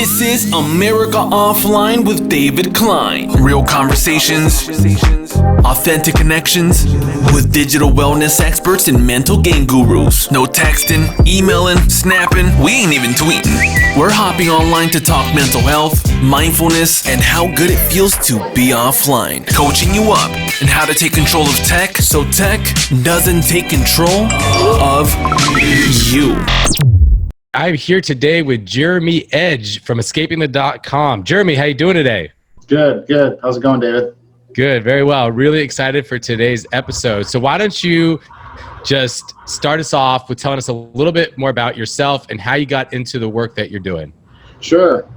This is America Offline with David Klein. Real conversations, authentic connections with digital wellness experts and mental game gurus. No texting, emailing, snapping, we ain't even tweeting. We're hopping online to talk mental health, mindfulness, and how good it feels to be offline. Coaching you up and how to take control of tech so tech doesn't take control of you. I'm here today with Jeremy Edge from escapingthe.com. Jeremy, how you doing today? Good. How's it going, David? Good, very well. Really excited for today's episode. So why don't you just start us off with telling us a little bit more about yourself and how you got into the work that you're doing? Sure.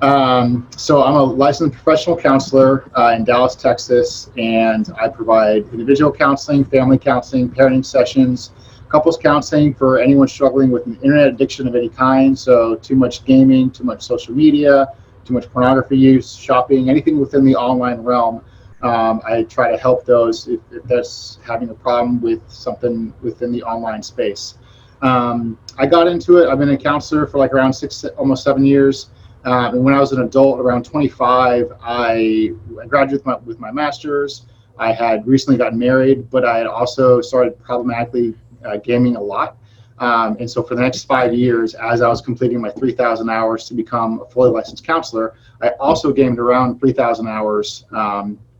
So I'm a licensed professional counselor in Dallas, Texas, and I provide individual counseling, family counseling, parenting sessions, couples counseling for anyone struggling with an internet addiction of any kind. So too much gaming, too much social media, too much pornography use, shopping, anything within the online realm. I try to help those if that's having a problem with something within the online space. I got into it. I've been a counselor for like around almost 7 years. And when I was an adult, around 25, I graduated with my master's. I had recently gotten married, but I had also started problematically gaming a lot. And so for the next 5 years, as I was completing my 3,000 hours to become a fully licensed counselor, I also gamed around 3,000 hours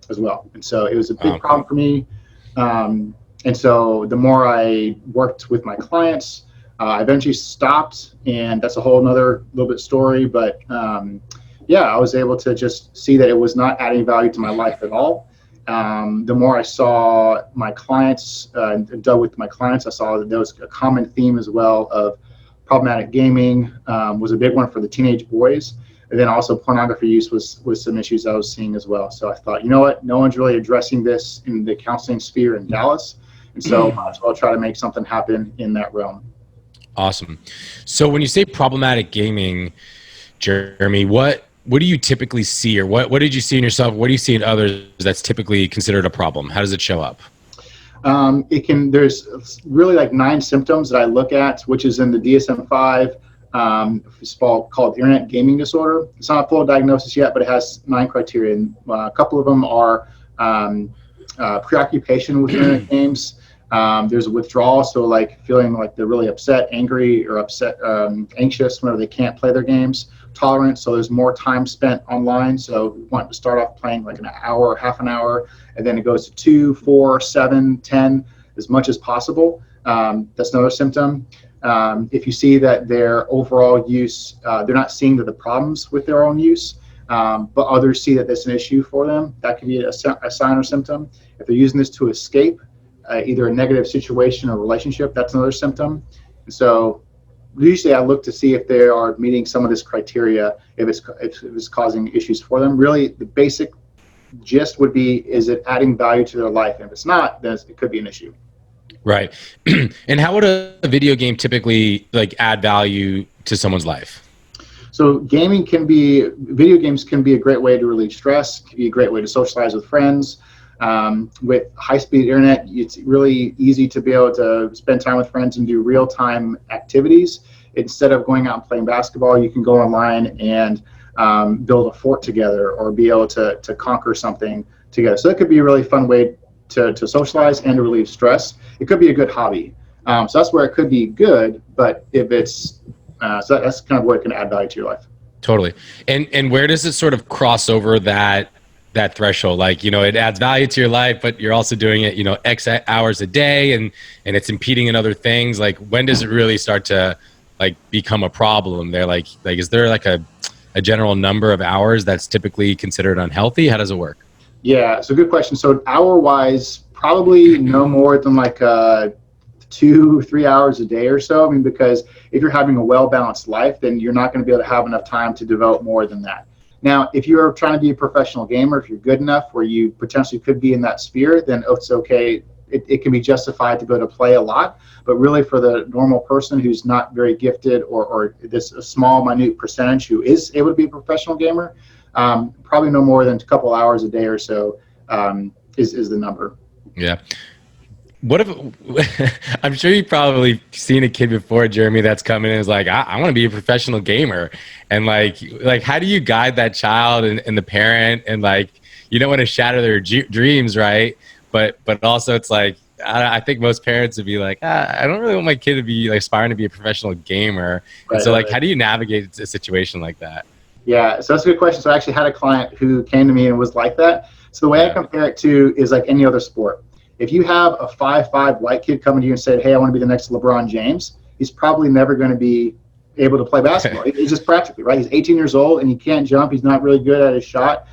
as well. And so it was a big problem for me. And so the more I worked with my clients, I eventually stopped, and that's a whole nother little bit story. But I was able to just see that it was not adding value to my life at all. The more I saw my clients and dealt with my clients, I saw that there was a common theme as well of problematic gaming was a big one for the teenage boys. And then also pornography use was some issues I was seeing as well. So I thought, you know what, no one's really addressing this in the counseling sphere in Dallas. And so I might as well try to make something happen in that realm. Awesome. So when you say problematic gaming, Jeremy, what do you typically see, or what did you see in yourself? What do you see in others that's typically considered a problem? How does it show up? There's really like 9 symptoms that I look at, which is in the DSM-5. It's called internet gaming disorder. It's not a full diagnosis yet, but it has 9 criteria. And a couple of them are preoccupation with internet games. There's a withdrawal, so like feeling like they're really upset, angry, or anxious whenever they can't play their games. Tolerance, so there's more time spent online, so we want to start off playing like an hour, half an hour, and then it goes to 2, 4, 7, 10, as much as possible. That's another symptom. If you see that their overall use, they're not seeing the problems with their own use, but others see that that's an issue for them, that could be a sign or symptom. If they're using this to escape either a negative situation or relationship, that's another symptom. And so usually I look to see if they are meeting some of this criteria, if it's causing issues for them. Really, the basic gist would be, is it adding value to their life? And if it's not, then it could be an issue. Right. And how would a video game typically like add value to someone's life? So video games can be a great way to relieve stress, can be a great way to socialize with friends. With high-speed internet, it's really easy to be able to spend time with friends and do real-time activities. Instead of going out and playing basketball, you can go online and build a fort together, or be able to conquer something together. So it could be a really fun way to socialize and to relieve stress. It could be a good hobby. So that's where it could be good, but if it's so that's kind of where it can add value to your life. Totally. And where does it sort of cross over that threshold? Like, it adds value to your life, but you're also doing it, X hours a day, and it's impeding in other things. Like, when does it really start to like become a problem there? Like is there like a general number of hours that's typically considered unhealthy? How does it work? Yeah, it's a good question. So hour-wise, probably no more than like 2-3 hours a day or so. I mean, because if you're having a well-balanced life, then you're not going to be able to have enough time to devote more than that. Now, if you're trying to be a professional gamer, if you're good enough where you potentially could be in that sphere, then it's okay. It can be justified to be able to play a lot. But really, for the normal person who's not very gifted, or this a small, minute percentage who is able to be a professional gamer, probably no more than a couple hours a day or so is the number. Yeah. what if I'm sure you've probably seen a kid before, Jeremy, that's coming in and is like, I want to be a professional gamer. And like how do you guide that child and the parent, and like, you don't want to shatter their dreams, right? But also it's like, I think most parents would be like, I don't really want my kid to be like aspiring to be a professional gamer. Right, and so like, right. how do you navigate a situation like that? Yeah, so that's a good question. So I actually had a client who came to me and was like that. So the way I compare it to is like any other sport. If you have a 5'5" white kid coming to you and said, hey, I want to be the next LeBron James, he's probably never going to be able to play basketball. He's just practically, right? He's 18 years old and he can't jump. He's not really good at his shot.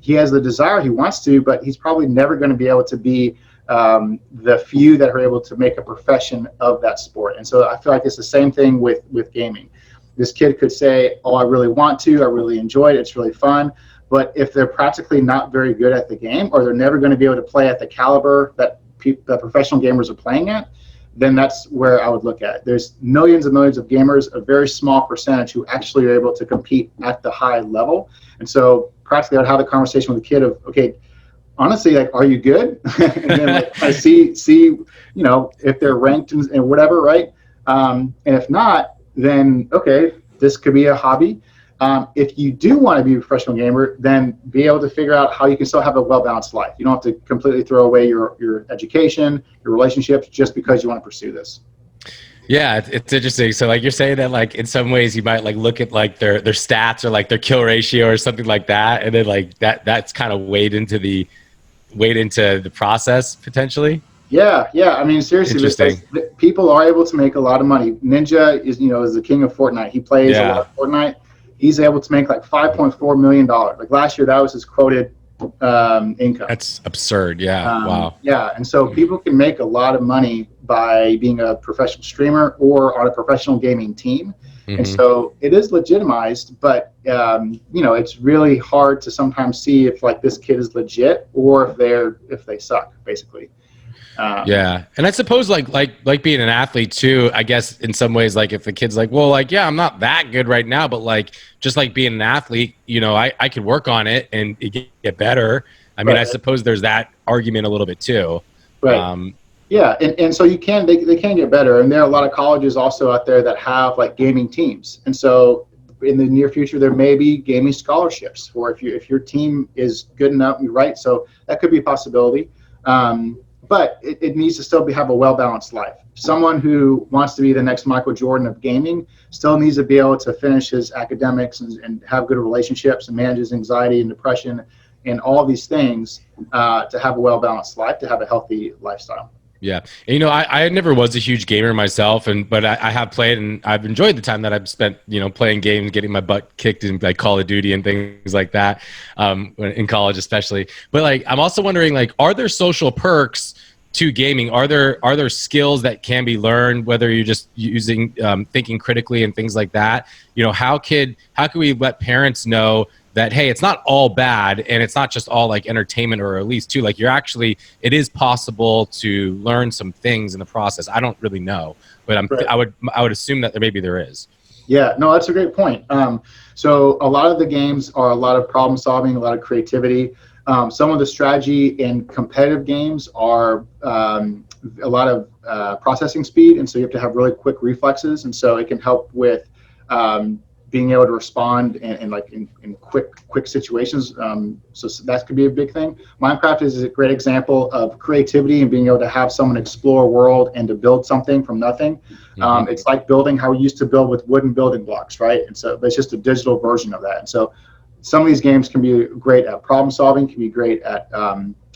He has the desire, he wants to, but he's probably never going to be able to be the few that are able to make a profession of that sport. And so I feel like it's the same thing with gaming. This kid could say, oh, I really want to, I really enjoy it, it's really fun. But if they're practically not very good at the game, or they're never going to be able to play at the caliber that professional gamers are playing at, then that's where I would look at it. There's millions and millions of gamers, a very small percentage who actually are able to compete at the high level. And so practically I would have a conversation with the kid of, okay, honestly, like, are you good? And then like, I see, if they're ranked and whatever, right? And if not, then okay, this could be a hobby. If you do want to be a professional gamer, then be able to figure out how you can still have a well-balanced life. You don't have to completely throw away your education, your relationships, just because you want to pursue this. Yeah, it's interesting. So like you're saying that like in some ways you might like look at like their stats or like their kill ratio or something like that, and then like that's kind of weighed into the process potentially. Yeah. I mean, seriously, people are able to make a lot of money. Ninja is the king of Fortnite. He plays a lot of Fortnite. He's able to make like $5.4 million. Like last year, that was his quoted income. That's absurd. Yeah. Wow. Yeah. And so people can make a lot of money by being a professional streamer or on a professional gaming team. Mm-hmm. And so it is legitimized, but it's really hard to sometimes see if like this kid is legit or if they suck, basically. Yeah. And I suppose like being an athlete too, I guess in some ways, like if the kid's like, well, like, yeah, I'm not that good right now, but like, just like being an athlete, I could work on it and get better. I mean, I suppose there's that argument a little bit too. Right. Yeah. And so they can get better. And there are a lot of colleges also out there that have like gaming teams. And so in the near future, there may be gaming scholarships for if your team is good enough, right? So that could be a possibility. But it needs to still have a well-balanced life. Someone who wants to be the next Michael Jordan of gaming still needs to be able to finish his academics and have good relationships and manage his anxiety and depression and all these things to have a well-balanced life, to have a healthy lifestyle. Yeah. And, I never was a huge gamer myself, but I have played and I've enjoyed the time that I've spent, playing games, getting my butt kicked in like Call of Duty and things like that, in college especially. But like, I'm also wondering, like, are there social perks to gaming? Are there skills that can be learned, whether you're just using thinking critically and things like that? How can we let parents know that, hey, it's not all bad and it's not just all like entertainment, or at least too, like it is possible to learn some things in the process. I don't really know, but I would assume that maybe there is. Yeah, no, that's a great point. So a lot of the games are a lot of problem solving, a lot of creativity. Some of the strategy and competitive games are a lot of processing speed. And so you have to have really quick reflexes. And so it can help with being able to respond in quick situations. So that could be a big thing. Minecraft is a great example of creativity and being able to have someone explore a world and to build something from nothing. Mm-hmm. It's like building how we used to build with wooden building blocks, right? And so it's just a digital version of that. And so some of these games can be great at problem solving, can be great at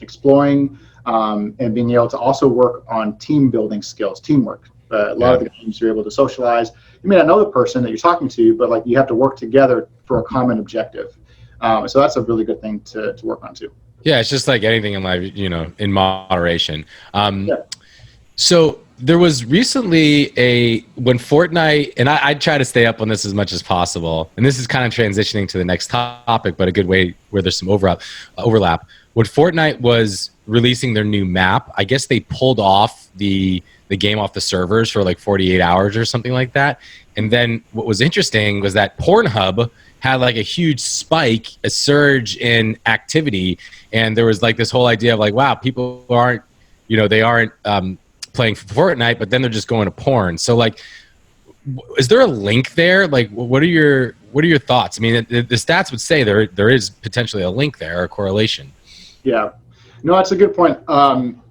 exploring, and being able to also work on team building skills, teamwork. A lot of the games you're able to socialize. You may not know the person that you're talking to, but like you have to work together for a common objective. So that's a really good thing to work on too. Yeah, it's just like anything in life, in moderation. So there was recently when Fortnite, and I try to stay up on this as much as possible, and this is kind of transitioning to the next topic, but a good way where there's some overlap. When Fortnite was releasing their new map, I guess they pulled off the game off the servers for like 48 hours or something like that. And then what was interesting was that Pornhub had like a huge spike, a surge in activity. And there was like this whole idea of like, wow, people aren't they aren't playing Fortnite, but then they're just going to porn. So like, is there a link there? Like, what are your thoughts? I mean, the stats would say there is potentially a link there, or a correlation. Yeah. No, that's a good point.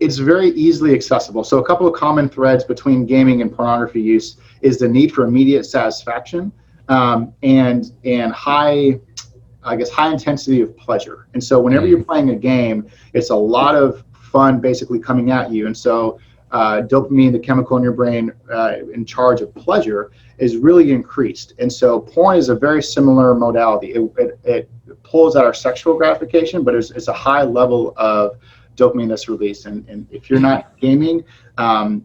It's very easily accessible. So a couple of common threads between gaming and pornography use is the need for immediate satisfaction and high intensity of pleasure. And so whenever you're playing a game, it's a lot of fun basically coming at you. And so dopamine, the chemical in your brain in charge of pleasure, is really increased. And so porn is a very similar modality. It pulls at our sexual gratification, but it's a high level of dopamine that's released. And if you're not gaming,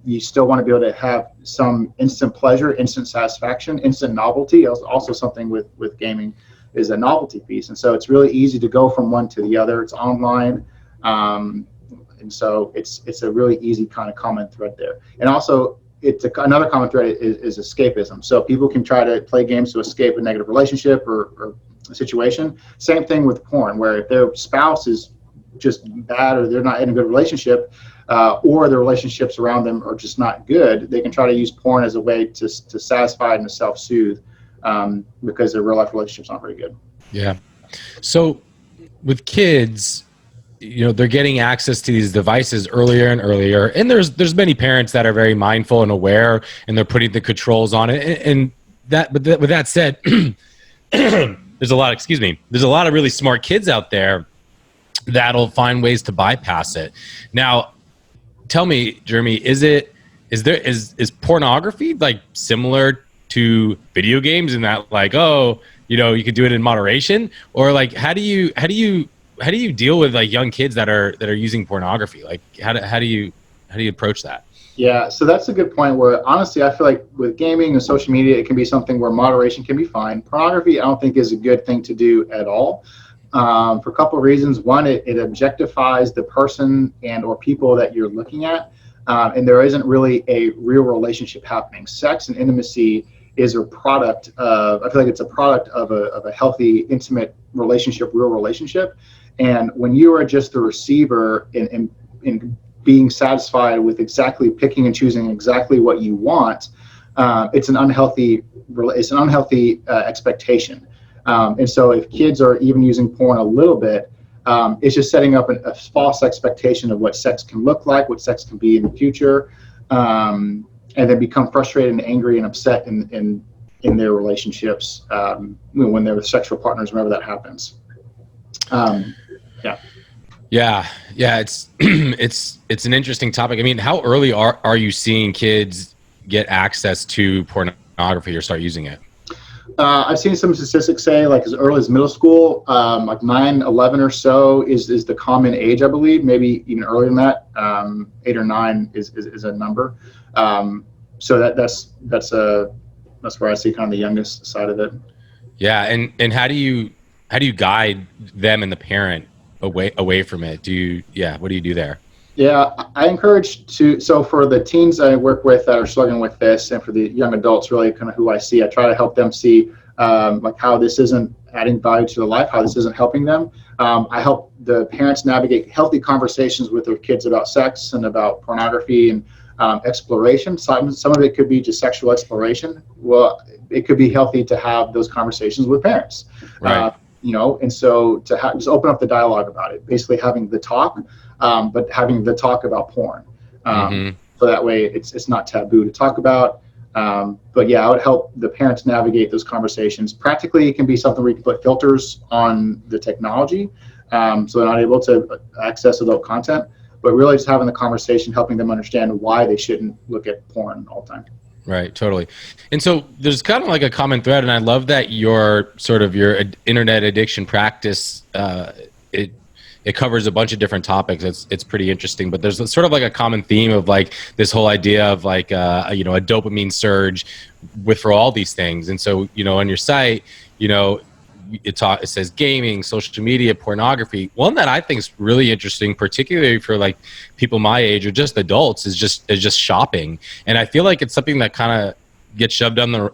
you still want to be able to have some instant pleasure, instant satisfaction, instant novelty. Also something with gaming is a novelty piece. And so it's really easy to go from one to the other. It's online. And so it's a really easy kind of common thread there. And also, another common thread is escapism. So people can try to play games to escape a negative relationship or a situation. Same thing with porn, where if their spouse is just bad or they're not in a good relationship, or the relationships around them are just not good, they can try to use porn as a way to satisfy and to self-soothe because their real-life relationships aren't very good. Yeah. So with kids, they're getting access to these devices earlier and earlier, and there's many parents that are very mindful and aware, and they're putting the controls on it. With that said, there's a lot of really smart kids out there that'll find ways to bypass it. Now, tell me, Jeremy, is pornography like similar to video games in that, like, you could do it in moderation, or like how do you deal with like young kids that are using pornography? Like how do you approach that? Yeah, so that's a good point, where honestly I feel like with gaming and social media, it can be something where moderation can be fine. Pornography I don't think is a good thing to do at all, for a couple of reasons. One, it objectifies the person and or people that you're looking at, and there isn't really a real relationship happening. Sex and intimacy is a product of, I feel like it's a product of a healthy, intimate relationship, real relationship. And when you are just the receiver in being satisfied with exactly picking and choosing exactly what you want, it's an unhealthy expectation. And so if kids are even using porn a little bit, it's just setting up a false expectation of what sex can look like, what sex can be in the future, and then become frustrated and angry and upset in their relationships when they're with sexual partners, whenever that happens. Yeah. It's it's an interesting topic. I mean, how early are you seeing kids get access to pornography or start using it? I've seen some statistics say like as early as middle school, like 9, 11 or so is the common age, I believe. Maybe even earlier than that. 8 or 9 is a number. So that's where I see kind of the youngest side of it. Yeah, and how do you guide them and the parent away from it? What do you do there? Yeah, I encourage so for the teens I work with that are struggling with this, and for the young adults, really kind of who I see, I try to help them see like how this isn't adding value to their life, how this isn't helping them. I help the parents navigate healthy conversations with their kids about sex and about pornography and exploration. Some of it could be just sexual exploration. Well, it could be healthy to have those conversations with parents. Right. And so to just open up the dialogue about it, basically having the talk, but having the talk about porn. So that way it's not taboo to talk about. But yeah, I would help the parents navigate those conversations. Practically, it can be something where you can put filters on the technology, so they're not able to access adult content, but really just having the conversation, helping them understand why they shouldn't look at porn all the time. Right, totally. And so there's kind of like a common thread, and I love that your internet addiction practice, it covers a bunch of different topics. It's pretty interesting, but there's sort of like a common theme of like this whole idea of like a dopamine surge for all these things. And so on your site, it says gaming, social media, pornography. One that I think is really interesting, particularly for like people my age or just adults, is just shopping. And I feel like it's something that kind of gets shoved under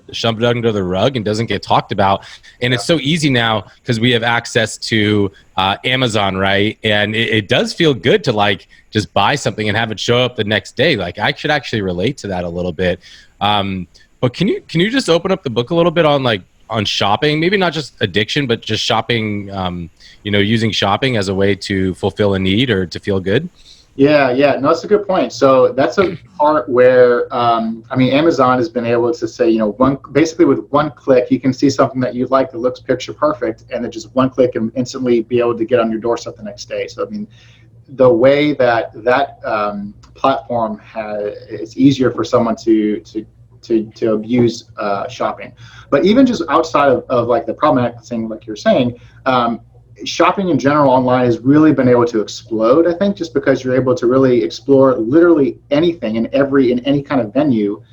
the rug and doesn't get talked about. And it's so easy now because we have access to Amazon, right? And it does feel good to like just buy something and have it show up the next day. Like I should actually relate to that a little bit. But can you just open up the book a little bit on shopping? Maybe not just addiction, but just shopping. Using shopping as a way to fulfill a need or to feel good. Yeah, no, that's a good point. So that's a part where, Amazon has been able to say, basically with one click, you can see something that you like that looks picture perfect, and then just one click and instantly be able to get on your doorstep the next day. So, the way that platform it's easier for someone to abuse shopping. But even just outside of like the problematic thing, like you're saying, shopping in general online has really been able to explode, I think, just because you're able to really explore literally anything in any kind of venue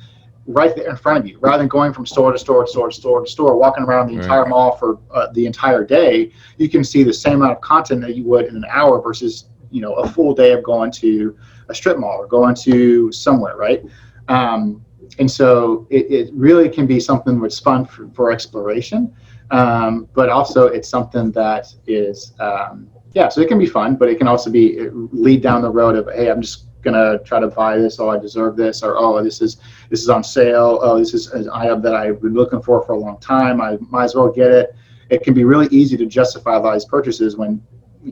right there in front of you, rather than going from store to store to store to store to store, walking around the entire mall for the entire day. You can see the same amount of content that you would in an hour versus, a full day of going to a strip mall or going to somewhere, right? And so it really can be something that's fun for exploration. But also it's something that is, so it can be fun, but it can also lead down the road of, hey, I'm just going to try to buy this. Oh, I deserve this. Or, oh, this is on sale. Oh, this is an item that I've been looking for a long time. I might as well get it. It can be really easy to justify a lot of these purchases when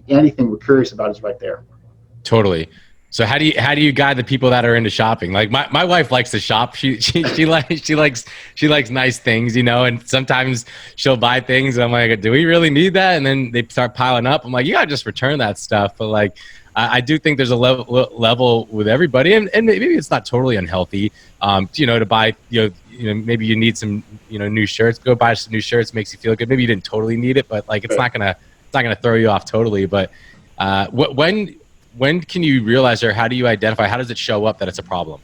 anything we're curious about is right there. Totally. So how do you guide the people that are into shopping? Like my wife likes to shop. She likes nice things, and sometimes she'll buy things and I'm like, do we really need that? And then they start piling up. I'm like, you gotta just return that stuff. But like, I do think there's a level with everybody, and maybe it's not totally unhealthy, to buy, maybe you need some, new shirts. Go buy some new shirts, makes you feel good. Maybe you didn't totally need it, but like it's not gonna throw you off totally. But when can you realize, or how do you identify, how does it show up that it's a problem?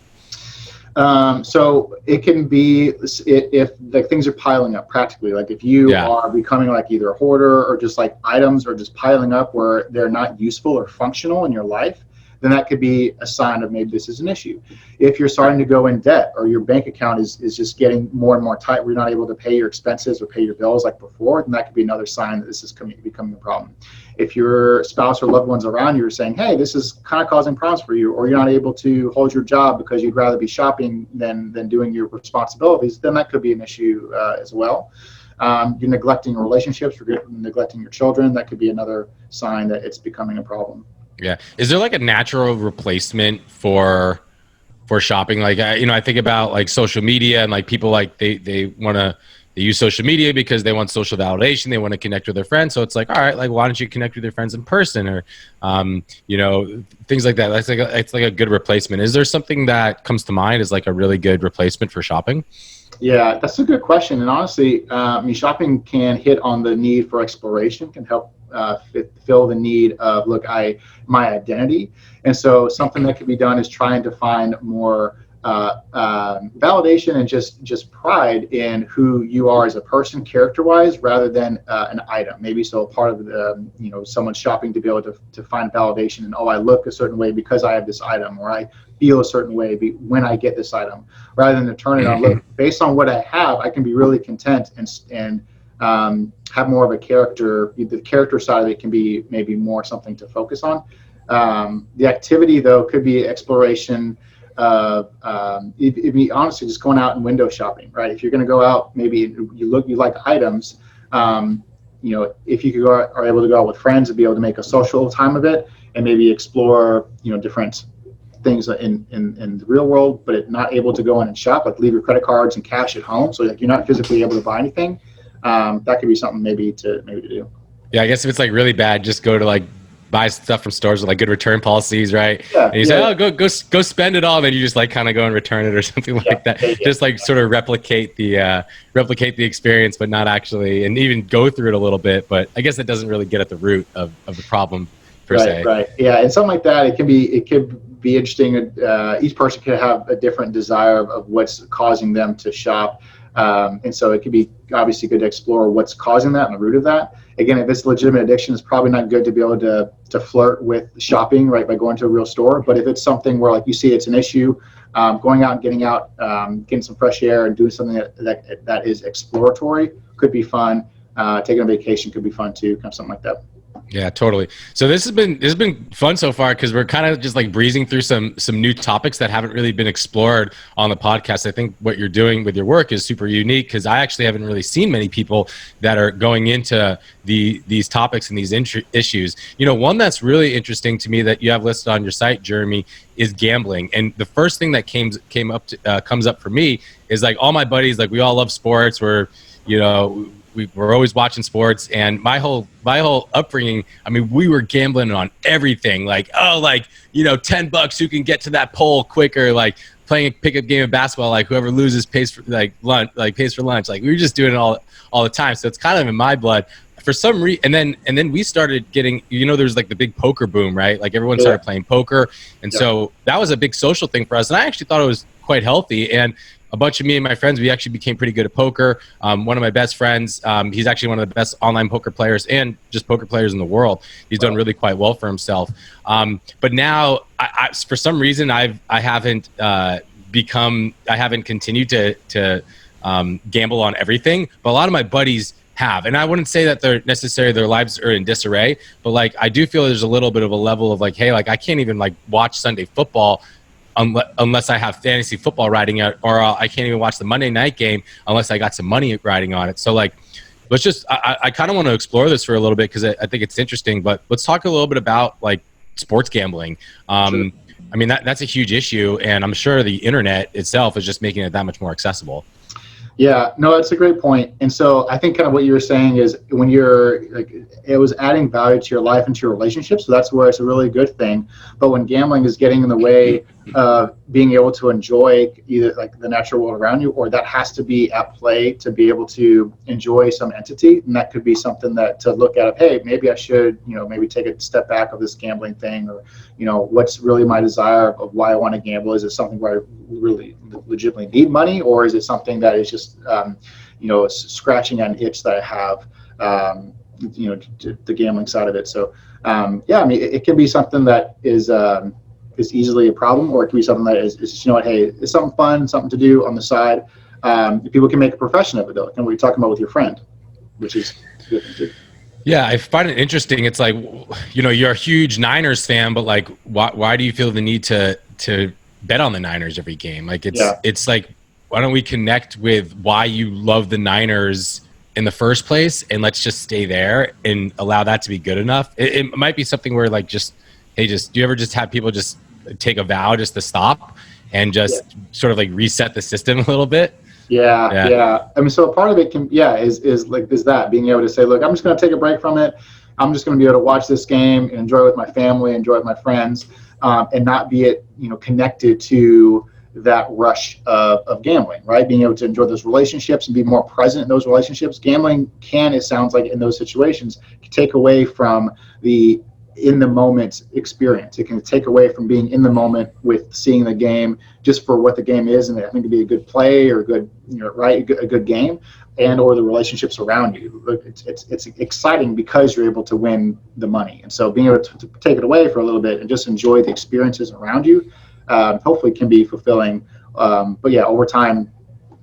So it can be if like things are piling up practically, like if you are becoming like either a hoarder or just like items are just piling up where they're not useful or functional in your life, then that could be a sign of maybe this is an issue. If you're starting to go in debt or your bank account is just getting more and more tight, where you're not able to pay your expenses or pay your bills like before, then that could be another sign that this is becoming a problem. If your spouse or loved ones around you are saying, hey, this is kind of causing problems for you, or you're not able to hold your job because you'd rather be shopping than doing your responsibilities, then that could be an issue as well. You're neglecting your relationships, you're neglecting your children, that could be another sign that it's becoming a problem. Yeah. Is there like a natural replacement for shopping? Like, I think about like social media and like people like they use social media because they want social validation. They want to connect with their friends. So it's like, all right, like, why don't you connect with your friends in person or, things like that. It's like a good replacement. Is there something that comes to mind as like a really good replacement for shopping? Yeah, that's a good question. And honestly, shopping can hit on the need for exploration, can help fill the need of, my identity. And so something that can be done is trying to find more validation and just pride in who you are as a person, character-wise, rather than an item. Maybe so part of the, someone shopping to be able to find validation in, I look a certain way because I have this item, or I feel a certain way when I get this item, rather than to turn it on. Look, based on what I have, I can be really content and have more of a character. The character side of it can be maybe more something to focus on. The activity, though, could be exploration. It'd be honestly just going out and window shopping, right? If you're going to go out, maybe you like items. If you are able to go out with friends and be able to make a social time of it, and maybe explore, different things in the real world, but not able to go in and shop, like leave your credit cards and cash at home, so like you're not physically able to buy anything. That could be something maybe to do. Yeah, I guess if it's like really bad, just go to like buy stuff from stores with like good return policies, right? Yeah, and you say, go spend it all, and then you just like kind of go and return it or something like that. Just like sort of replicate the experience, but not actually, and even go through it a little bit. But I guess it doesn't really get at the root of the problem per se. Right. Yeah, and something like that, it could be interesting. Each person could have a different desire of what's causing them to shop. And so it could be obviously good to explore what's causing that and the root of that. Again, if it's legitimate addiction, it's probably not good to be able to flirt with shopping, right, by going to a real store. But if it's something where, like you see, it's an issue, going out and getting some fresh air and doing something that is exploratory could be fun. Taking a vacation could be fun too, kind of something like that. Yeah, totally. So this has been fun so far because we're kind of just like breezing through some new topics that haven't really been explored on the podcast. I think what you're doing with your work is super unique because I actually haven't really seen many people that are going into these topics and these issues. You know, one that's really interesting to me that you have listed on your site, Jeremy, is gambling. And the first thing that comes up for me is like all my buddies, like we all love sports. We're always watching sports, and my whole upbringing, I mean, we were gambling on everything. Like, $10 who can get to that pole quicker, like playing a pickup game of basketball, like whoever loses pays for lunch. Like we were just doing it all the time. So it's kind of in my blood. For some reason, and then we started getting, there's like the big poker boom, right? Like everyone started playing poker. And so that was a big social thing for us. And I actually thought it was quite healthy. And a bunch of me and my friends, we actually became pretty good at poker. One of my best friends, he's actually one of the best online poker players and just poker players in the world. He's done really quite well for himself. But now, I for some reason, I haven't continued to gamble on everything. But a lot of my buddies have, and I wouldn't say that they're necessarily their lives are in disarray, but like I do feel there's a little bit of a level of like, hey, like I can't even like watch Sunday football unless I have fantasy football riding out, or I can't even watch the Monday night game unless I got some money riding on it. So like, let's just, I kind of want to explore this for a little bit because I think it's interesting, but let's talk a little bit about like sports gambling. Sure. I mean, that's a huge issue, and I'm sure the internet itself is just making it that much more accessible. Yeah, no, that's a great point. And so I think kind of what you were saying is when you're like, it was adding value to your life and to your relationships. So that's where it's a really good thing. But when gambling is getting in the way of being able to enjoy either like the natural world around you, or that has to be at play to be able to enjoy some entity, and that could be something that to look at, hey, maybe I should, maybe take a step back of this gambling thing, or, what's really my desire of why I want to gamble? Is it something where I really legitimately need money, or is it something that is just, scratching an itch that I have, the gambling side of it. So, I mean, it can be something that is easily a problem, or it can be something that is hey, it's something fun, something to do on the side. People can make a profession of it, though, and what you're talking about with your friend, which is good too. Yeah, I find it interesting. It's like, you're a huge Niners fan, but like, why do you feel the need to bet on the Niners every game? Like, it's like, why don't we connect with why you love the Niners in the first place, and let's just stay there and allow that to be good enough. It might be something where like, do you ever just have people just take a vow just to stop and just sort of like reset the system a little bit? Yeah. I mean, so a part of it is that being able to say, look, I'm just going to take a break from it. I'm just going to be able to watch this game and enjoy it with my family, enjoy it with my friends, and not be connected to that rush of gambling, right? Being able to enjoy those relationships and be more present in those relationships. Gambling it sounds like in those situations, take away from the in the moment experience. It can take away from being in the moment with seeing the game just for what the game is, and I think to be a good play or a good, a good game, and or the relationships around you. It's exciting because you're able to win the money, and so being able to take it away for a little bit and just enjoy the experiences around you, hopefully can be fulfilling. But yeah, over time,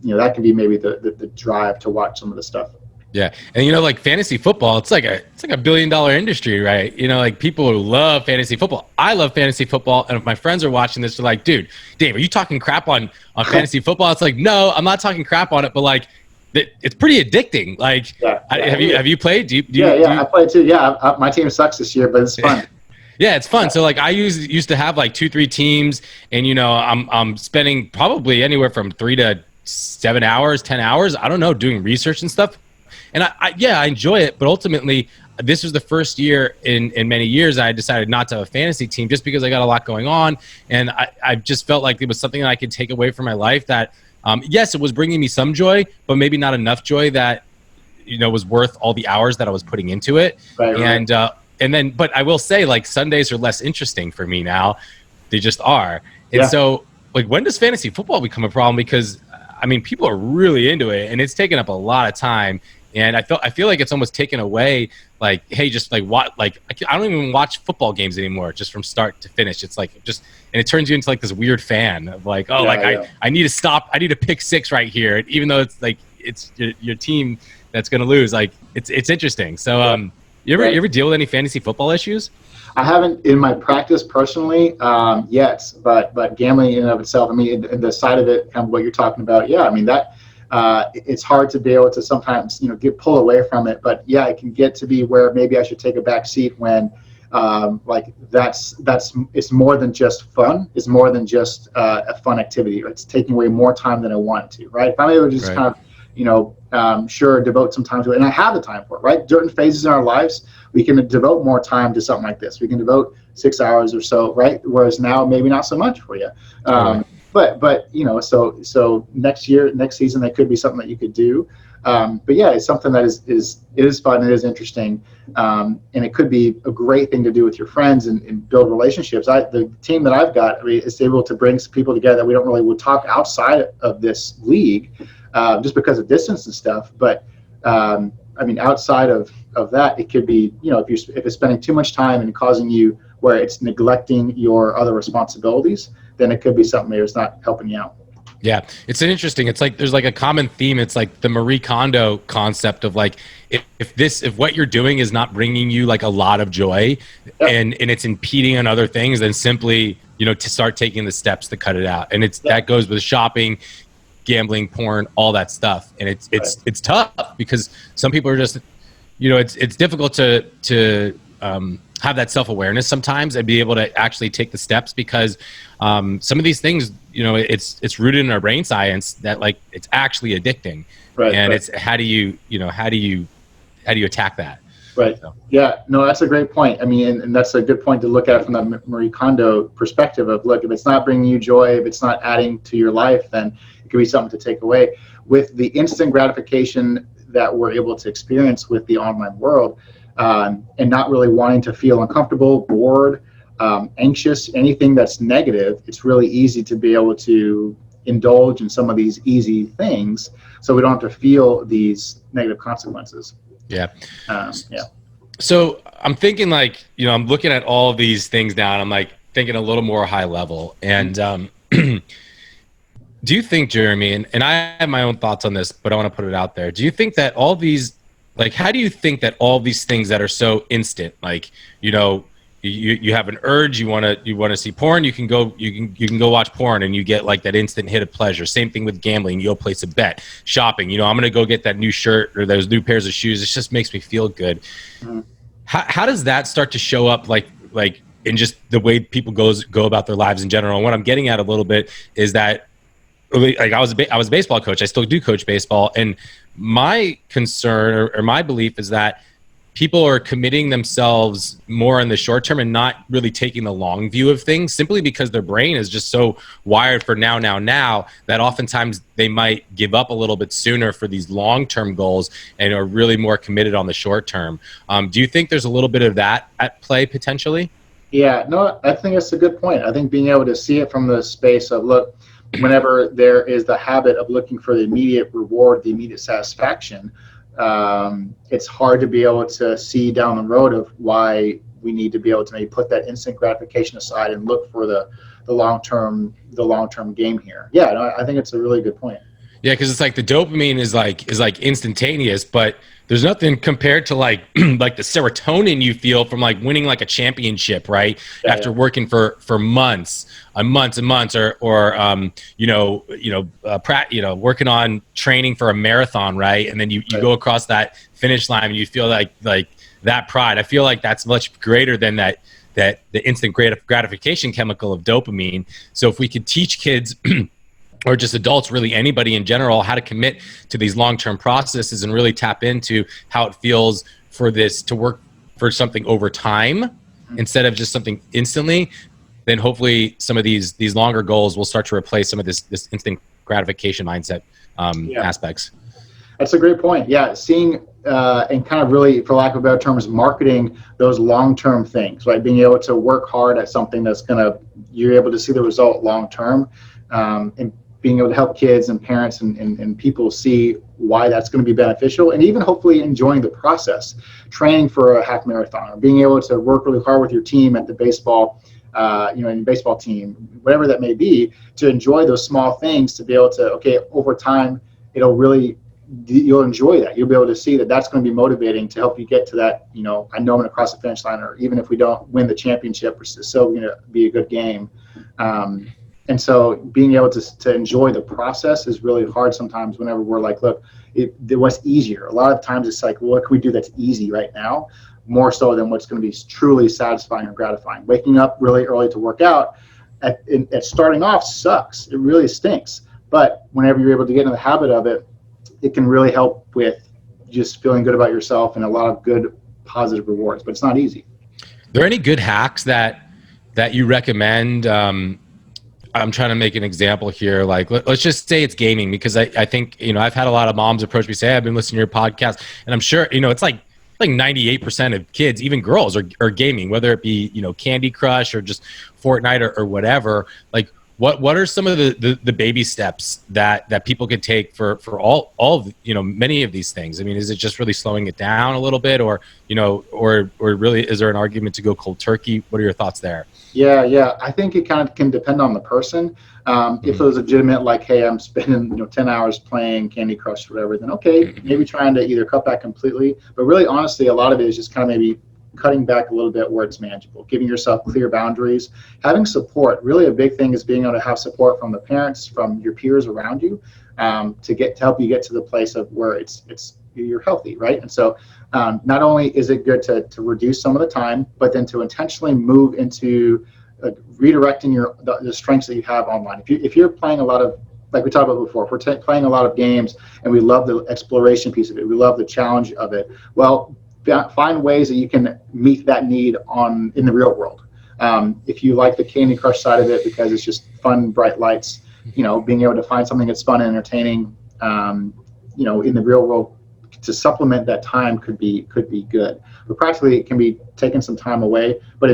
that can be maybe the drive to watch some of the stuff. Yeah. And like fantasy football, it's like a $1 billion industry, right? Like people who love fantasy football. I love fantasy football. And if my friends are watching this, they're like, dude, Dave, are you talking crap on fantasy football? It's like, no, I'm not talking crap on it, but like it's pretty addicting. Like, have you played? I played too. Yeah. My team sucks this year, but it's fun. Yeah, it's fun. So like I used to have like 2-3 teams, and I'm spending probably anywhere from 3 to 7 hours, 10 hours, I don't know, doing research and stuff. And I enjoy it, but ultimately this was the first year in many years I decided not to have a fantasy team just because I got a lot going on, and I just felt like it was something that I could take away from my life that yes, it was bringing me some joy, but maybe not enough joy that was worth all the hours that I was putting into it. Right. And then, but I will say, like, Sundays are less interesting for me now. They just are. And so, like, when does fantasy football become a problem? Because I mean, people are really into it, and it's taken up a lot of time. And I feel like it's almost taken away, like, hey, just like what, like I don't even watch football games anymore, just from start to finish. It's like and it turns you into like this weird fan of like, oh, I need to stop, I need to pick six right here, even though it's like it's your team that's gonna lose. Like it's interesting. So you ever deal with any fantasy football issues? I haven't in my practice personally yet, but gambling in and of itself, I mean, the side of it, kind of what you're talking about, yeah, I mean that. It's hard to be able to sometimes, pull away from it, but yeah, it can get to be where maybe I should take a back seat when, it's more than just fun. It's more than just a fun activity. It's taking away more time than I want it to, right? If I'm able to just kind of, devote some time to it, and I have the time for it, right? Certain phases in our lives, we can devote more time to something like this. We can devote 6 hours or so, right? Whereas now, maybe not so much for you. But so next season, that could be something that you could do. But yeah, it's something that is fun. It is interesting. And it could be a great thing to do with your friends and build relationships. The team that I've got, I mean, is able to bring some people together that we don't really would talk outside of this league, just because of distance and stuff. But I mean, outside of that, it could be, if it's spending too much time and causing you where it's neglecting your other responsibilities, then it could be something that's not helping you out. Yeah, it's it's like there's like a common theme. It's like the Marie Kondo concept of like, if what you're doing is not bringing you like a lot of joy, and it's impeding on other things, then simply, to start taking the steps to cut it out. And that goes with shopping, gambling, porn, all that stuff. And it's tough because some people are just, it's difficult to have that self-awareness sometimes and be able to actually take the steps, because some of these things, it's rooted in our brain science that like it's actually addicting. And it's how do you attack that? Right. So. Yeah, no, that's a great point. I mean, and that's a good point to look at from the Marie Kondo perspective of, look, if it's not bringing you joy, if it's not adding to your life, then it could be something to take away. With the instant gratification that we're able to experience with the online world, and not really wanting to feel uncomfortable, bored, anxious, anything that's negative, it's really easy to be able to indulge in some of these easy things so we don't have to feel these negative consequences. Yeah. So I'm thinking like, I'm looking at all of these things now and I'm like thinking a little more high level. And do you think, Jeremy, and I have my own thoughts on this, but I want to put it out there. Do you think that all these, like, how do you think that all these things that are so instant, like, you have an urge, you want to see porn, you can go watch porn and you get like that instant hit of pleasure. Same thing with gambling, you'll place a bet. Shopping, I'm going to go get that new shirt or those new pairs of shoes. It just makes me feel good. Mm-hmm. How does that start to show up like in just the way people go about their lives in general? And what I'm getting at a little bit is that, like, I was a baseball coach. I still do coach baseball, and my concern or my belief is that people are committing themselves more in the short term and not really taking the long view of things, simply because their brain is just so wired for now that oftentimes they might give up a little bit sooner for these long-term goals and are really more committed on the short term. Do you think there's a little bit of that at play potentially? Yeah, no, I think it's a good point. I think being able to see it from the space of, look, whenever there is the habit of looking for the immediate reward, the immediate satisfaction, it's hard to be able to see down the road of why we need to be able to maybe put that instant gratification aside and look for the long-term game here. Yeah, no, I think it's a really good point. Yeah, because it's like the dopamine is like instantaneous, but there's nothing compared to like like the serotonin you feel from like winning like a championship, right? After working for months and months, or working on training for a marathon, right? And then you go across that finish line and you feel like that pride. I feel like that's much greater than that the instant gratification chemical of dopamine. So if we could teach kids or just adults, really anybody in general, how to commit to these long-term processes and really tap into how it feels for this to work for something over time instead of just something instantly, then hopefully some of these longer goals will start to replace some of this instant gratification mindset aspects. That's a great point. Yeah, seeing and kind of really, for lack of better terms, marketing those long-term things, right? Being able to work hard at something that's you're able to see the result long-term, and being able to help kids and parents and people see why that's going to be beneficial, and even hopefully enjoying the process, training for a half marathon, or being able to work really hard with your team at the baseball, in baseball team, whatever that may be, to enjoy those small things, to be able to, okay, over time, you'll enjoy that. You'll be able to see that that's going to be motivating to help you get to that, I know I'm going to cross the finish line, or even if we don't win the championship, it's still going to be a good game. And so being able to enjoy the process is really hard sometimes whenever we're like, look, what's easier? A lot of times it's like, well, what can we do that's easy right now? More so than what's going to be truly satisfying or gratifying. Waking up really early to work out at starting off sucks. It really stinks. But whenever you're able to get in the habit of it, it can really help with just feeling good about yourself and a lot of good positive rewards. But it's not easy. Are there any good hacks that you recommend? I'm trying to make an example here. Like, let's just say it's gaming, because I think, I've had a lot of moms approach me, say, hey, I've been listening to your podcast, and I'm sure, it's like 98% of kids, even girls, are gaming, whether it be, Candy Crush or just Fortnite or whatever. Like, what are some of the baby steps that people could take for all of, many of these things? I mean, is it just really slowing it down a little bit, or really, is there an argument to go cold turkey? What are your thoughts there? Yeah. I think it kind of can depend on the person. If it was legitimate, like, hey, I'm spending 10 hours playing Candy Crush or whatever, then okay, maybe trying to either cut back completely. But really, honestly, a lot of it is just kind of maybe cutting back a little bit where it's manageable, giving yourself clear boundaries, having support. Really, a big thing is being able to have support from the parents, from your peers around you, to help you get to the place of where you're healthy, right? And so not only is it good to reduce some of the time, but then to intentionally move into redirecting the strengths that you have online. If you're playing a lot of, like we talked about before, if we're playing a lot of games and we love the exploration piece of it, we love the challenge of it, well, find ways that you can meet that need in the real world. If you like the Candy Crush side of it because it's just fun, bright lights, being able to find something that's fun and entertaining, in the real world, to supplement that time could be good. But practically, it can be taking some time away, but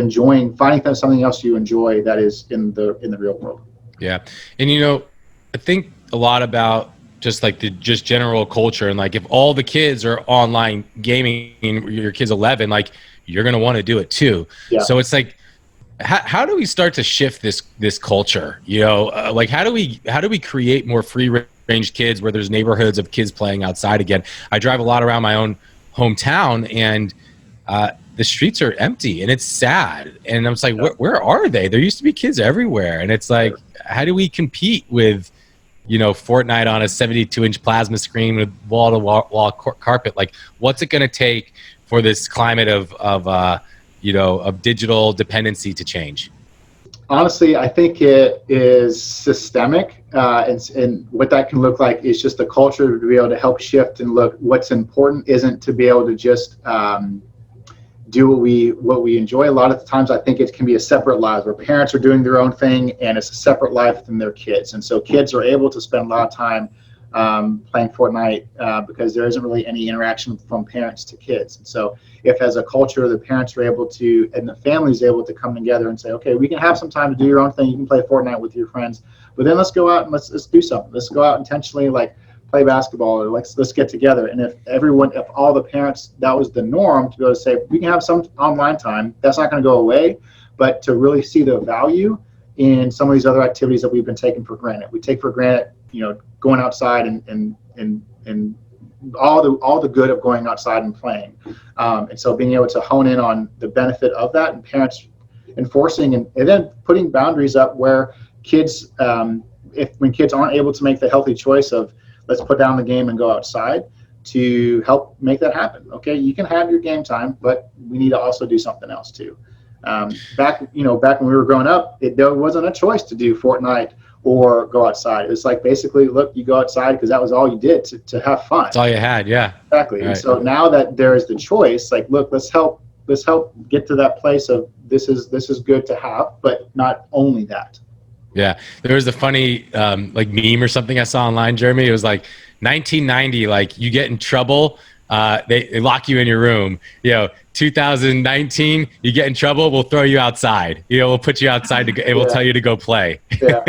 finding something else you enjoy that is in the real world. Yeah, and I think a lot about just like the general culture, and like if all the kids are online gaming and your kid's 11, like you're gonna want to do it too. Yeah. So it's like, how do we start to shift this culture? Like how do we create more free range kids where there's neighborhoods of kids playing outside again? I drive a lot around my own hometown, and the streets are empty, and it's sad. And I'm just like, where are they? There used to be kids everywhere, and it's like, how do we compete with Fortnite on a 72-inch plasma screen with wall-to-wall carpet? Like, what's it going to take for this climate of digital dependency to change? Honestly, I think it is systemic, and what that can look like is just the culture to be able to help shift and look. What's important isn't to be able to just do what we enjoy. A lot of the times, I think it can be a separate life where parents are doing their own thing, and it's a separate life than their kids. And so kids are able to spend a lot of time playing Fortnite because there isn't really any interaction from parents to kids. And so if as a culture, the parents are able to, and the family is able to come together and say, okay, we can have some time to do your own thing. You can play Fortnite with your friends, but then let's go out and let's do something. Let's go out intentionally, like play basketball, or let's get together. And if all the parents, that was the norm, to be able to say, we can have some online time, that's not going to go away, but to really see the value in some of these other activities that we've been taking for granted. We take for granted, going outside and all the good of going outside and playing. And so being able to hone in on the benefit of that, and parents enforcing and then putting boundaries up where kids, when kids aren't able to make the healthy choice of let's put down the game and go outside, to help make that happen. Okay, you can have your game time, but we need to also do something else too. Back when we were growing up, there wasn't a choice to do Fortnite or go outside. It was like, basically, look, you go outside because that was all you did to have fun. That's all you had, yeah. Exactly. Right. And so now that there is the choice, like, look, let's help get to that place of this is good to have, but not only that. Yeah, there was a funny like meme or something I saw online, Jeremy. It was like 1990, like you get in trouble they lock you in your room. 2019, you get in trouble, we'll throw you outside. We'll put you outside and we'll tell you to go play. Yeah.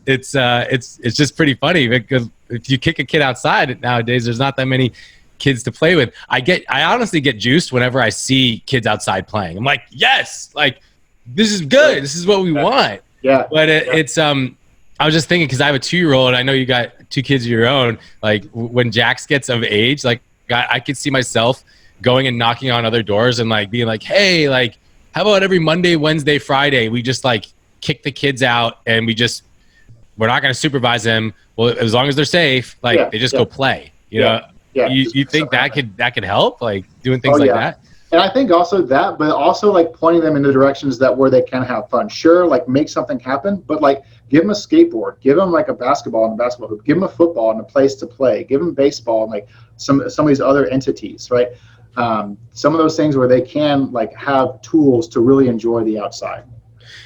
It's just pretty funny because if you kick a kid outside nowadays, there's not that many kids to play with. I honestly get juiced whenever I see kids outside playing. I'm like, yes, like this is good. This is what we want. Yeah. But it's I was just thinking, because I have a 2-year-old. I know you got 2 kids of your own. Like when Jax gets of age, like I could see myself going and knocking on other doors and like being like, hey, like how about every Monday, Wednesday, Friday, we just like kick the kids out and we're not going to supervise them. Well, as long as they're safe, like they just go play. You know, you think that could help, like doing things like that? And I think also that, but also like pointing them in the directions that where they can have fun. Sure, like make something happen, but like give them a skateboard, give them like a basketball and a basketball hoop, give them a football and a place to play, give them baseball and like some of these other entities, right? Some of those things where they can like have tools to really enjoy the outside.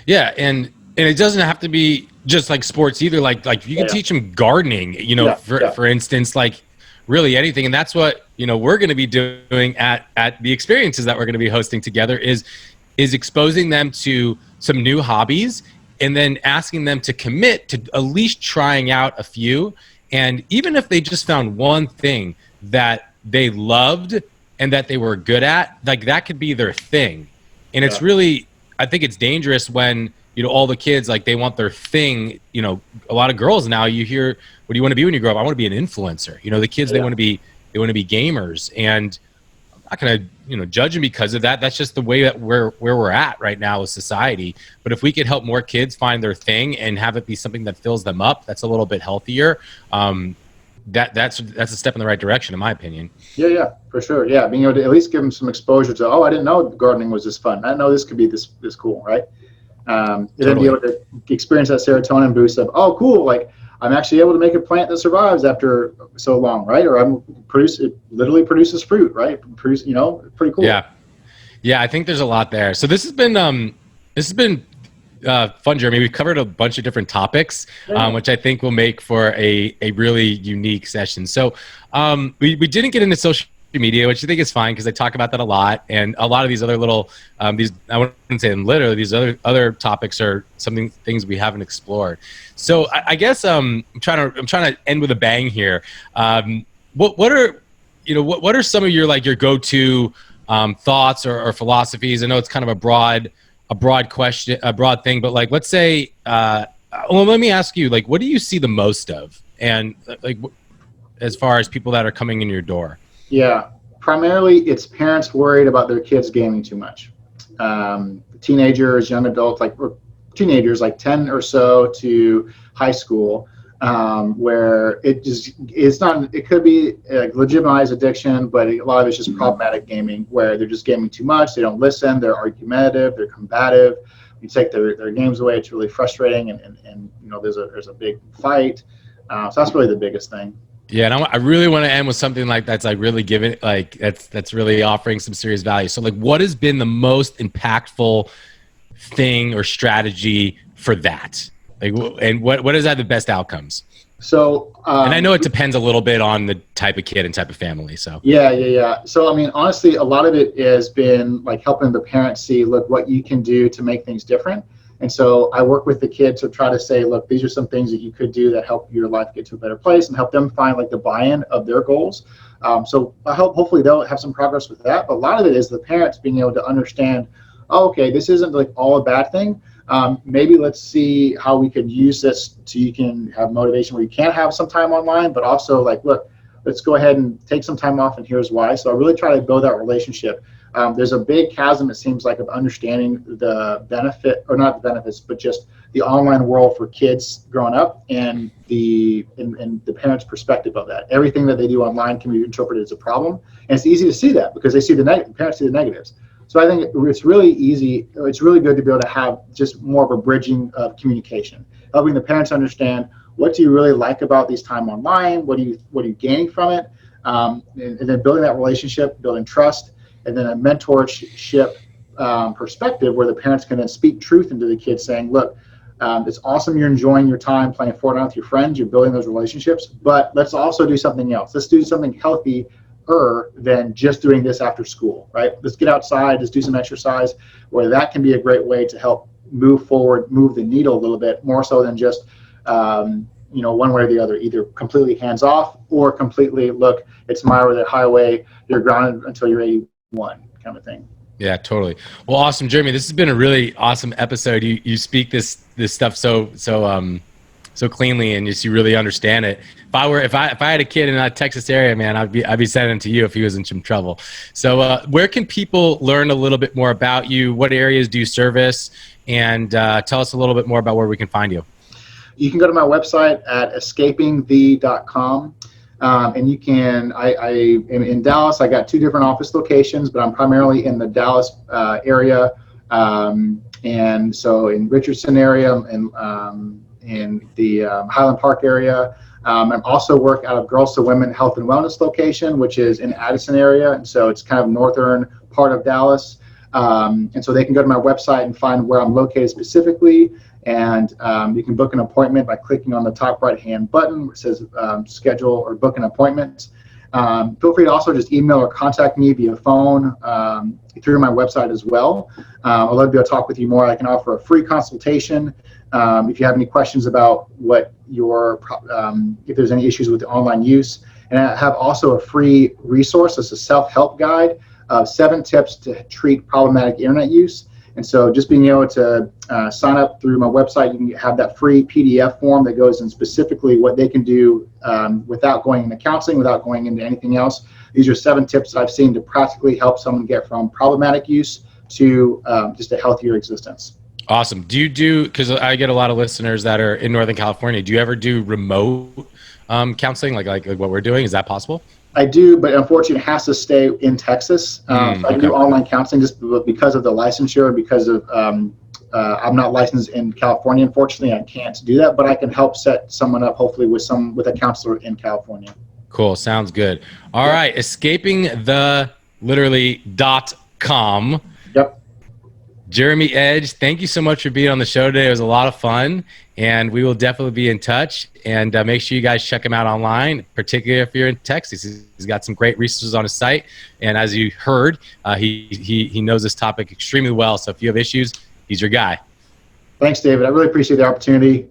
Yeah, and it doesn't have to be just like sports either. Like you can teach them gardening, for instance, like really anything. And that's what we're going to be doing at the experiences that we're going to be hosting together is exposing them to some new hobbies and then asking them to commit to at least trying out a few. And even if they just found one thing that they loved and that they were good at, like that could be their thing. And it's really, I think it's dangerous when all the kids, like they want their thing. A lot of girls now, you hear, what do you want to be when you grow up? I want to be an influencer. The kids, they want to be gamers. And I'm not going to judge them because of that. That's just the way that where we're at right now with society. But if we could help more kids find their thing and have it be something that fills them up, that's a little bit healthier. That's a step in the right direction, in my opinion. Yeah, for sure. Yeah, being able to at least give them some exposure to, I didn't know gardening was this fun. I didn't know this could be this cool, right? And then be able to experience that serotonin boost of, cool, like I'm actually able to make a plant that survives after so long, right? Or it literally produces fruit, right? Pretty cool. Yeah, I think there's a lot there. So this has been fun, Jeremy. We've covered a bunch of different topics, which I think will make for a really unique session. So we didn't get into social media, which I think is fine because I talk about that a lot, and a lot of these other little I wouldn't say them literally, these other topics are things we haven't explored. So I guess I'm trying to end with a bang here. What are some of your go-to thoughts or philosophies? I know it's kind of a broad question, a broad thing, but like let's say let me ask you, like what do you see the most of, and like as far as people that are coming in your door? Yeah, primarily it's parents worried about their kids gaming too much. Teenagers, young adults, teenagers, like 10 or so to high school, where it could be a legitimized addiction, but a lot of it's just problematic gaming where they're just gaming too much. They don't listen. They're argumentative. They're combative. You take their games away, it's really frustrating, and there's a big fight. So that's really the biggest thing. Yeah, and I really want to end with something like that's like really giving, like that's really offering some serious value. So like, what has been the most impactful thing or strategy for that? Like, and what has had the best outcomes? So, and I know it depends a little bit on the type of kid and type of family. So yeah. So I mean, honestly, a lot of it has been like helping the parents see, look, what you can do to make things different. And so I work with the kid to try to say, look, these are some things that you could do that help your life get to a better place and help them find like the buy-in of their goals. So hopefully they'll have some progress with that. But a lot of it is the parents being able to understand, okay, this isn't like all a bad thing. Maybe let's see how we could use this so you can have motivation where you can have some time online, but also like, look, let's go ahead and take some time off, and here's why. So I really try to build that relationship. There's a big chasm, it seems like, of understanding the benefit, or not the benefits, but just the online world for kids growing up and the parents' perspective of that. Everything that they do online can be interpreted as a problem. And it's easy to see that because they see parents see the negatives. So I think it's really easy. It's really good to be able to have just more of a bridging of communication, helping the parents understand, what do you really like about these time online? What are you gaining from it? And then building that relationship, building trust, and then a mentorship perspective where the parents can then speak truth into the kids, saying, look, it's awesome you're enjoying your time playing Fortnite with your friends, you're building those relationships, but let's also do something else. Let's do something healthy than just doing this after school, right? Let's get outside, let's do some exercise, where that can be a great way to help move forward, move the needle a little bit more so than just, one way or the other, either completely hands off or completely, look, it's my or the highway, you're grounded until you're 81 kind of thing. Yeah, totally. Well, awesome, Jeremy. This has been a really awesome episode. You speak this stuff so cleanly, and you really understand it. If I had a kid in that Texas area, man, I'd be sending him to you if he was in some trouble. So, where can people learn a little bit more about you? What areas do you service? And tell us a little bit more about where we can find you. You can go to my website at escapingthe.com. And you can, I am in Dallas. I got 2 different office locations, but I'm primarily in the Dallas area. And so in Richardson area and in the Highland Park area. I also work out of Girls to Women Health and Wellness location, which is in Addison area. And so it's kind of northern part of Dallas. And so they can go to my website and find where I'm located specifically. And you can book an appointment by clicking on the top right-hand button where it says schedule or book an appointment. Feel free to also just email or contact me via phone through my website as well. I'd love to be able to talk with you more. I can offer a free consultation if you have any questions about what if there's any issues with the online use. And I have also a free resource. It's a self-help guide of 7 tips to treat problematic internet use. And so just being able to sign up through my website, you can have that free PDF form that goes in specifically what they can do without going into counseling, without going into anything else. These are 7 tips that I've seen to practically help someone get from problematic use to just a healthier existence. Awesome. Because I get a lot of listeners that are in Northern California, do you ever do remote counseling like what we're doing? Is that possible? I do, but unfortunately it has to stay in Texas. I do online counseling just because of the licensure, because of I'm not licensed in California. Unfortunately, I can't do that, but I can help set someone up hopefully with a counselor in California. Cool. Sounds good. All right. Escapingthe.com. Yep. Jeremy Edge, thank you so much for being on the show today. It was a lot of fun, and we will definitely be in touch. And make sure you guys check him out online, particularly if you're in Texas. He's got some great resources on his site, and as you heard, he knows this topic extremely well. So if you have issues, he's your guy. Thanks, David. I really appreciate the opportunity.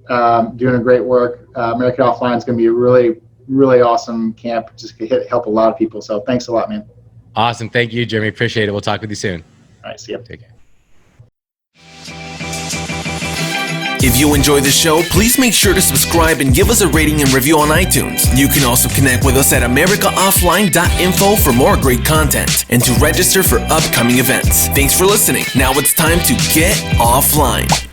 Doing a great work. American Offline is going to be a really, really awesome camp. Just help a lot of people. So thanks a lot, man. Awesome. Thank you, Jeremy. Appreciate it. We'll talk with you soon. All right. See you. Take care. If you enjoy the show, please make sure to subscribe and give us a rating and review on iTunes. You can also connect with us at americaoffline.info for more great content and to register for upcoming events. Thanks for listening. Now it's time to get offline.